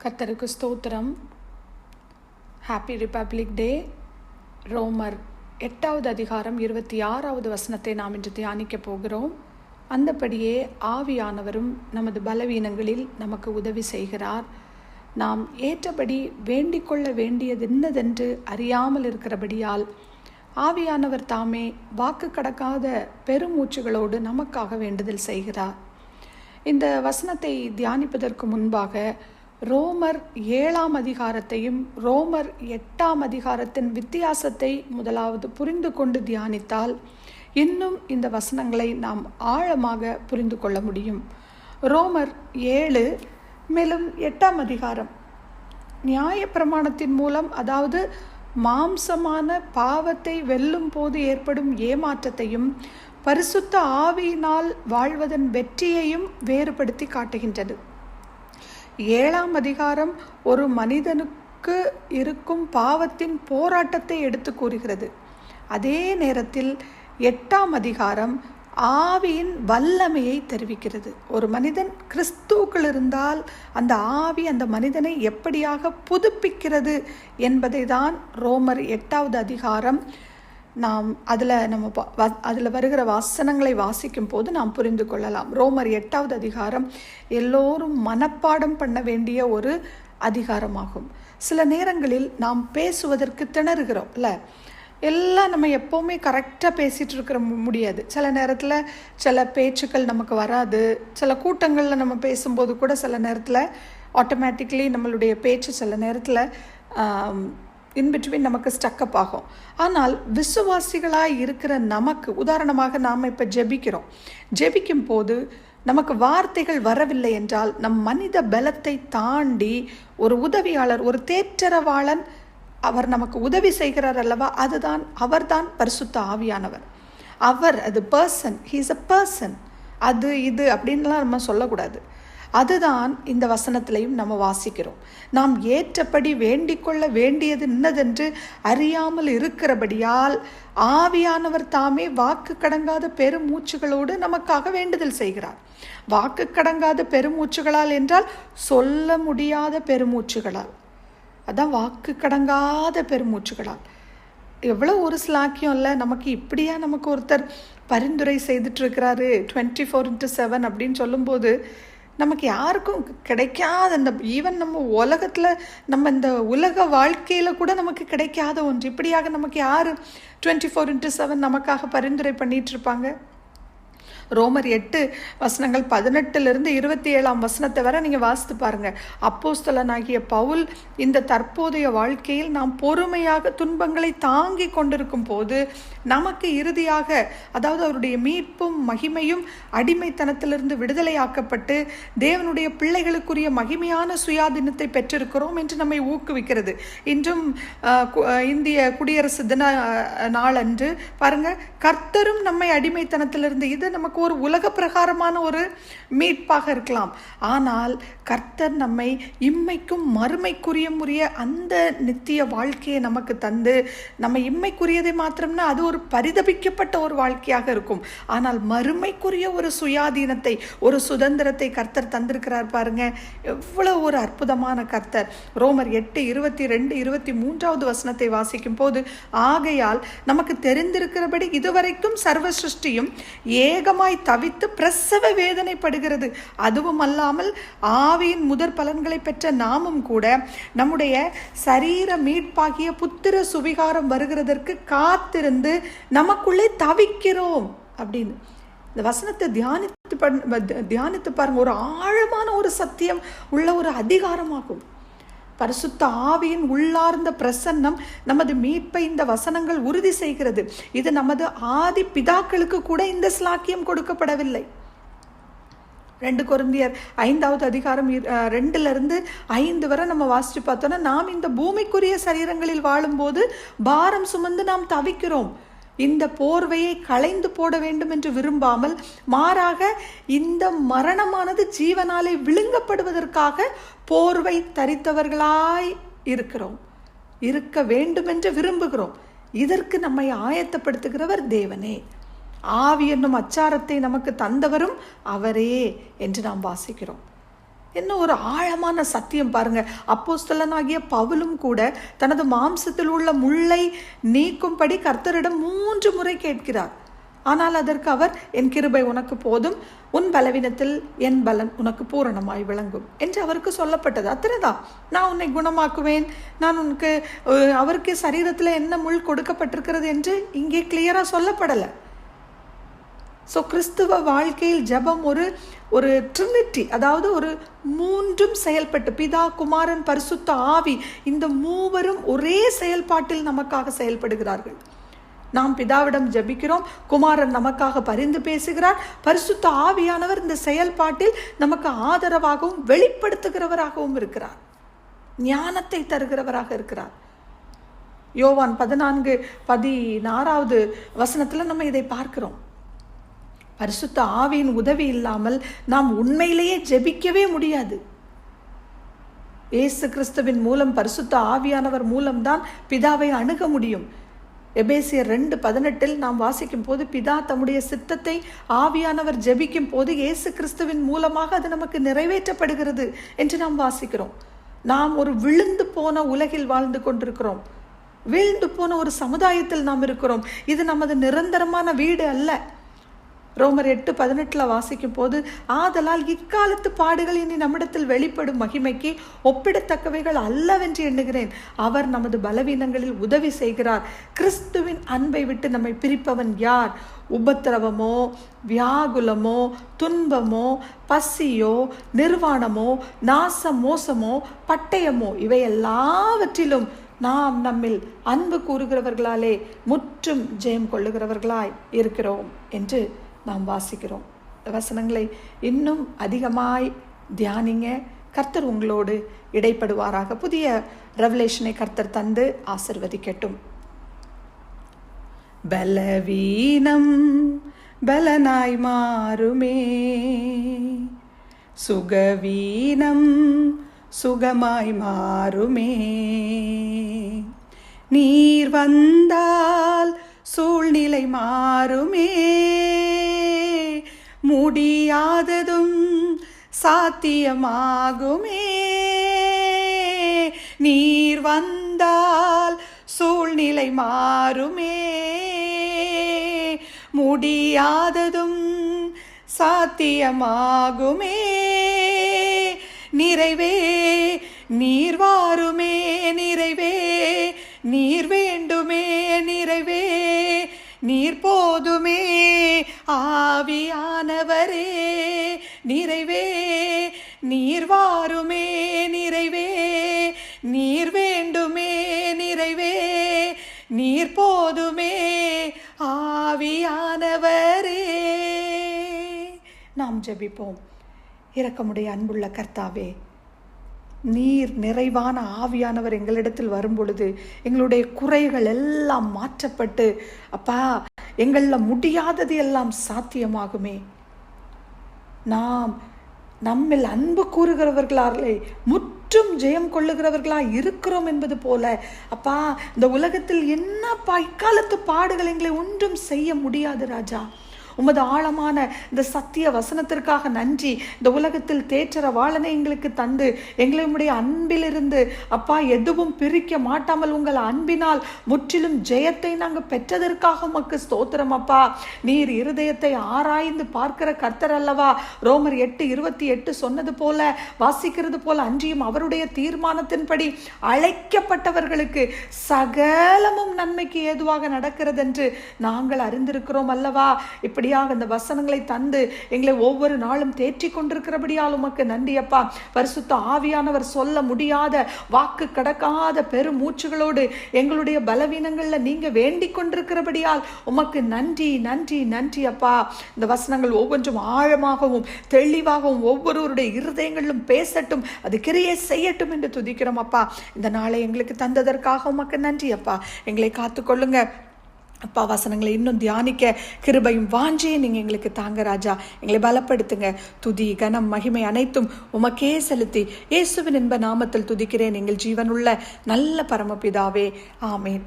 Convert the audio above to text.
கர்த்தருக்கு ஸ்தோத்திரம். Happy republic டே. ரோமர் 8வது அதிகாரம் 26வது வசனத்தை நாம் இன்று தியானிக்க போகிறோம். அந்தபடியே ஆவியானவரும் நமது பலவீனங்களில் நமக்கு உதவி செய்கிறார். நாம் ஏற்றபடி வேண்டிக் கொள்ள வேண்டியது என்னதென்று அறியாமல் இருக்கிறபடியால் ஆவியானவர் தாமே வாக்கு கடக்காத பெருமூச்சுகளோடு நமக்காக வேண்டுதல் செய்கிறார். இந்த வசனத்தை தியானிப்பதற்கு முன்பாக ரோமர் 7ஆம் அதிகாரத்தையும் ரோமர் 8ஆம் அதிகாரத்தின் வித்தியாசத்தை முதலாவது புரிந்து கொண்டு தியானித்தால் இன்னும் இந்த வசனங்களை நாம் ஆழமாக புரிந்து கொள்ள முடியும். ரோமர் 7 மேலும் 8ஆம் அதிகாரம் நியாயப்பிரமாணத்தின் மூலம், அதாவது மாம்சமான பாவத்தை வெல்லும் போது ஏற்படும் ஏமாற்றத்தையும் பரிசுத்த ஆவியினால் வாழ்வதன் வெற்றியையும் வேறுபடுத்தி காட்டுகின்றது. 7ஆம் அதிகாரம் ஒரு மனிதனுக்கு இருக்கும் பாவத்தின் போராட்டத்தை எடுத்து கூறுகிறது. அதே நேரத்தில் 8ஆம் அதிகாரம் ஆவியின் வல்லமையை தெரிவிக்கிறது. ஒரு மனிதன் கிறிஸ்துவுக்குள் இருந்தால் அந்த ஆவி அந்த மனிதனை எப்படியாக புதுப்பிக்கிறது என்பதை தான் ரோமர் 8வது அதிகாரம் நாம் அதில் வருகிற வசனங்களை வாசிக்கும் போது நாம் புரிந்து கொள்ளலாம். ரோமர் 8வது அதிகாரம் எல்லோரும் மனப்பாடம் பண்ண வேண்டிய ஒரு அதிகாரமாகும். சில நேரங்களில் நாம் பேசுவதற்கு திணறுகிறோம் இல்லை? எல்லாம் நம்ம எப்போவுமே கரெக்டாக பேசிகிட்டு இருக்கிற முடியாது. சில நேரத்தில் சில பேச்சுக்கள் நமக்கு வராது. சில கூட்டங்களில் நம்ம பேசும்போது கூட சில நேரத்தில் ஆட்டோமேட்டிக்லி நம்மளுடைய பேச்சு சில நேரத்தில் இன்பிட்வீன் நமக்கு ஸ்டக்கப் ஆகும். ஆனால் விசுவாசிகளாக இருக்கிற நமக்கு, உதாரணமாக நாம் இப்போ ஜெபிக்கும் போது நமக்கு வார்த்தைகள் வரவில்லை என்றால் நம் மனித பலத்தை தாண்டி ஒரு உதவியாளர், ஒரு தேற்றரவாளன், அவர் நமக்கு உதவி செய்கிறார் அல்லவா? அவர்தான் பரிசுத்த ஆவியானவர். அது பர்சன், ஹீஸ் அ பர்சன். அது இது அப்படின்லாம் நம்ம சொல்லக்கூடாது. அதுதான் இந்த வசனத்திலையும் நம்ம வாசிக்கிறோம். நாம் ஏற்றபடி வேண்டிக் கொள்ள வேண்டியது என்னதென்று அறியாமல் இருக்கிறபடியால் ஆவியானவர் தாமே வாக்கு கடங்காத பெருமூச்சுகளோடு நமக்காக வேண்டுதல் செய்கிறார். வாக்கு கடங்காத பெருமூச்சுகளால் என்றால் சொல்ல முடியாத பெருமூச்சுகளால். அதான் வாக்கு கடங்காத பெருமூச்சுகளால். எவ்வளோ ஒரு ஸ்லாக்கியம் இல்லை நமக்கு! இப்படியா நமக்கு ஒருத்தர் பரிந்துரை செய்துட்டு இருக்கிறாரு 24/7 அப்படின்னு சொல்லும்போது நமக்கு யாருக்கும் கிடைக்காத அந்த ஈவன் நம்ம உலகத்தில் நம்ம இந்த உலக வாழ்க்கையில் கூட நமக்கு கிடைக்காத ஒன்று. இப்படியாக நமக்கு யார் 24/7 நமக்காக பரிந்துரை பண்ணிட்டு இருப்பாங்க? ரோமர் 8 வசனங்கள் 18லிருந்து 27ஆம் வசனத்தை வரை நீங்கள் வாசித்து பாருங்கள். அப்போஸ்தலனாகிய பவுல் இந்த தற்போதைய வாழ்க்கையில் நாம் பொறுமையாக துன்பங்களை தாங்கி கொண்டிருக்கும் போது நமக்கு இறுதியாக, அதாவது அவருடைய மீட்பும் மகிமையும் அடிமைத்தனத்திலிருந்து விடுதலையாக்கப்பட்டு தேவனுடைய பிள்ளைகளுக்குரிய மகிமையான சுயாதீனத்தை பெற்றிருக்கிறோம் என்று நம்மை ஊக்குவிக்கிறது. இன்றும் இந்திய குடியரசு தின நாளன்று பாருங்கள், கர்த்தரும் நம்மை அடிமைத்தனத்திலிருந்து, இது நமக்கு ஒரு உலக பிரகாரமான ஒரு மீட்பாக இருக்கலாம். ஆனால் கர்த்தர் நம்மை இம்மைக்கும் மறுமைக்குரிய அந்த நித்திய வாழ்க்கையை நமக்கு தந்து, நம்ம இம்மைக்குரியதை மாத்திரம்னா அது ஒரு பரிதபிக்கப்பட்ட ஒரு வாழ்க்கையாக இருக்கும். ஆனால் மறுமைக்குரிய ஒரு சுயாதீனத்தை, ஒரு சுதந்திரத்தை கர்த்தர் தந்திருக்கிறார் பாருங்க. எவ்வளவு ஒரு அற்புதமான கர்த்தர்! ரோமர் 8:22-23வது வசனத்தை வாசிக்கும் போது, ஆகையால் நமக்கு தெரிந்திருக்கிறபடி இதுவரைக்கும் சர்வ சிருஷ்டியும் ஏகமாய் தவித்து பிரசவ வேதனைப்படுகிறது. அதுவும் அல்லாமல் ஆவியின் முதற் பலன்களை பெற்ற நாமும் கூட நம்முடைய சரீர மீட்பாகிய புத்திர சுவிகாரம் வருகிறதற்கு காத்திருந்து நமக்குள்ளே தவிக்கிறோம் அப்படின்னு இந்த வசனத்தை தியானித்து பாருங்க. ஒரு ஆழமான ஒரு சத்தியம் உள்ள ஒரு அதிகாரமாகும். பரிசுத்த ஆவியின் உள்ளார்ந்த பிரசன்னம் நமது மீட்பை இந்த வசனங்கள் உறுதி செய்கிறது. இது நமது ஆதி பிதாக்களுக்கு கூட இந்த ஸ்லாக்கியம் கொடுக்கப்படவில்லை. 2 கொரிந்தியர் 5வது அதிகாரம் 2-5 வரை நம்ம வாசிச்சு பார்த்தோம்னா, நாம் இந்த பூமிக்குரிய சரீரங்களில் வாழும்போது பாரம் சுமந்து நாம் தவிக்கிறோம். இந்த போர்வையை களைந்து போட வேண்டும் என்று விரும்பாமல், மாறாக இந்த மரணமானது ஜீவனாலே விழுங்கப்படுவதற்காக போர்வை தரித்தவர்களாய் இருக்க வேண்டும் என்று விரும்புகிறோம். இதற்கு நம்மை ஆயத்தப்படுத்துகிறவர் தேவனே. ஆவி என்னும் அச்சாரத்தை நமக்கு தந்தவரும் அவரே என்று நாம் வாசிக்கிறோம். என்ன ஒரு ஆழமான சத்தியம் பாருங்க. அப்போஸ்தலனாகிய பவுலும் கூட தனது மாம்சத்தில் உள்ள முள்ளை நீக்கும்படி கர்த்தரிடம் 3 முறை கேட்கிறார். ஆனால் அதற்கு அவர், என் கிருபை உனக்கு போதும், உன் பலவீனத்தில் என் பலன் உனக்கு பூரணமாய் விளங்கும் என்று அவருக்கு சொல்லப்பட்டது. அத்தனைதான். நான் உன்னை குணமாக்குவேன், நான் உனக்கு, அவருக்கு சரீரத்தில் என்ன முள் கொடுக்கப்பட்டிருக்கிறது என்று இங்கே கிளியரா சொல்லப்படலை. ஸோ கிறிஸ்துவ வாழ்க்கையில் ஜெபம் ஒரு ட்ரினிட்டி, அதாவது ஒரு மூன்றும் செயல்பட்டு, பிதா, குமாரன், பரிசுத்த ஆவி, இந்த மூவரும் ஒரே செயல்பாட்டில் நமக்காக செயல்படுகிறார்கள். நாம் பிதாவிடம் ஜெபிக்கிறோம், குமாரன் நமக்காக பரிந்து பேசுகிறார், பரிசுத்த ஆவியானவர் இந்த செயல்பாட்டில் நமக்கு ஆதரவாகவும் வெளிப்படுத்துகிறவராகவும் இருக்கிறார், ஞானத்தை தருகிறவராக இருக்கிறார். யோவான் 14:16 நம்ம இதை பார்க்கிறோம். பரிசுத்த ஆவியின் உதவி இல்லாமல் நாம் உண்மையிலேயே ஜெபிக்கவே முடியாது. இயேசு கிறிஸ்துவின் மூலம், பரிசுத்த ஆவியானவர் மூலம்தான் பிதாவை அணுக முடியும். எபேசியர் 2:18 நாம் வாசிக்கும் போது, பிதா தம்முடைய சித்தத்தை ஆவியானவர் ஜெபிக்கும் போது இயேசு கிறிஸ்துவின் மூலமாக அது நமக்கு நிறைவேற்றப்படுகிறது என்று நாம் வாசிக்கிறோம். நாம் ஒரு விழுந்து போன உலகில் வாழ்ந்து கொண்டிருக்கிறோம், வீழ்ந்து போன ஒரு சமுதாயத்தில் நாம் இருக்கிறோம். இது நமது நிரந்தரமான வீடு அல்ல. ரோமர் 8:18 வாசிக்கும் போது, ஆதலால் இக்காலத்து பாடுகள் இனி நம்மிடத்தில் வெளிப்படும் மகிமைக்கு ஒப்பிடத்தக்கவைகள் அல்லவென்று எண்ணுகிறேன். அவர் நமது பலவீனங்களில் உதவி செய்கிறார். கிறிஸ்துவின் அன்பை விட்டு நம்மை பிரிப்பவன் யார்? உபத்திரவமோ, வியாகுலமோ, துன்பமோ, பசியோ, நிர்வாணமோ, மோசமோ, பட்டயமோ, இவை எல்லாவற்றிலும் நாம் நம்மில் அன்பு கூறுகிறவர்களாலே முற்றும் ஜெயம் கொள்ளுகிறவர்களாய் இருக்கிறோம் என்று நாம் வாசிக்கிறோம். வசனங்களை இன்னும் அதிகமாய் தியானிங்க. கர்த்தர் உங்களோடு இடைப்படுவாராக. புதிய ரெவலேஷனை கர்த்தர் தந்து ஆசிர்வதிக்கட்டும். பலவீனம் பலனாய் மாறுமே, சுகவீனம் சுகமாய் மாறுமே, நீர் வந்தால் சூழ்நிலை மாறுமே, முடியாததும் சாத்தியமாகுமே, நீர் வந்தால் சூழ்நிலை மாறுமே, முடியாததும் சாத்தியமாகுமே, நிறைவே நீர் வாருமே, நிறைவே நீர் வேண்டுமே, நிறைவே நீர் போதுமே, ஆவியானவரே நிறைவே நீர் வாருமே, நிறைவே நீர் வேண்டுமே, நிறைவே நீர் போதுமே, ஆவியானவரே. நாம் ஜெபிப்போம். இரக்கமுடைய அன்புள்ள கர்த்தாவே, நீர் நிறைவான ஆவியானவர் எங்களிடத்தில் வரும் பொழுது எங்களுடைய குறைகள் எல்லாம் மாற்றப்பட்டு, அப்பா, எங்களில் முடியாதது எல்லாம் சாத்தியமாகுமே. நாம் நம்மில் அன்பு கூறுகிறவர்களாலே முற்றும் ஜெயம் கொள்ளுகிறவர்களாய் இருக்கிறோம் என்பது போல, அப்பா, இந்த உலகத்தில் என்னப்பா இக்காலத்து பாடுகள் எங்களை ஒன்றும் செய்ய முடியாது ராஜா. உமது ஆழமான இந்த சத்திய வசனத்திற்காக நன்றி. இந்த உலகத்தில் தேற்றற வாழனை எங்களுக்கு தந்து எங்களை உம்முடைய அன்பிலிருந்து அப்பா எதுவும் பிரிக்க மாட்டாமல் உங்கள் அன்பினால் முற்றிலும் ஜெயத்தை நாங்கள் பெற்றதற்காக உமக்கு ஸ்தோத்திரம். அப்பா, நீர் இருதயத்தை ஆராய்ந்து பார்க்கிற கர்த்தர் அல்லவா? ரோமர் 8:28 சொன்னது போல, வாசிக்கிறது போல, அன்றியும் அவருடைய தீர்மானத்தின்படி அழைக்கப்பட்டவர்களுக்கு சகலமும் நன்மைக்கு ஏதுவாக நடக்கிறது என்று நாங்கள் அறிந்திருக்கிறோம் அல்லவா? இப்படியாக இந்த வசனங்களை தந்து எங்களை ஒவ்வொரு நாளும் தேற்றி கொண்டிருக்கிறபடியால் உமக்கு நன்றி அப்பா. பரிசுத்த ஆவியானவர் சொல்ல முடியாத, வாக்கு கடக்காத பெரும் மூச்சுகளோடு எங்களுடைய பலவீனங்கள்ல நீங்க வேண்டிக் கொண்டிருக்கிறபடியால் உமக்கு நன்றி நன்றி நன்றி அப்பா. இந்த வசனங்கள் ஒவ்வொன்றும் ஆழமாகவும் தெளிவாகவும் ஒவ்வொருவருடைய இருதயங்களிலும் பேசட்டும், அது கிரியை செய்யட்டும் என்று துதிக்கிறோம் அப்பா. இந்த நாளை எங்களுக்கு தந்ததற்காக உமக்கு நன்றி அப்பா. எங்களை காத்துக்கொள்ளுங்க அப்பா. வசனங்களை இன்னும் தியானிக்க கிருபையும் வாஞ்சியும் நீங்கள் எங்களுக்கு தாங்க ராஜா. எங்களை பலப்படுத்துங்க. துதி கனம் மகிமை அனைத்தும் உமக்கே செலுத்தி இயேசுவின் இன்ப நாமத்தில் துதிக்கிறேன் எங்கள் ஜீவனுள்ள நல்ல பரமபிதாவே. ஆமேன்.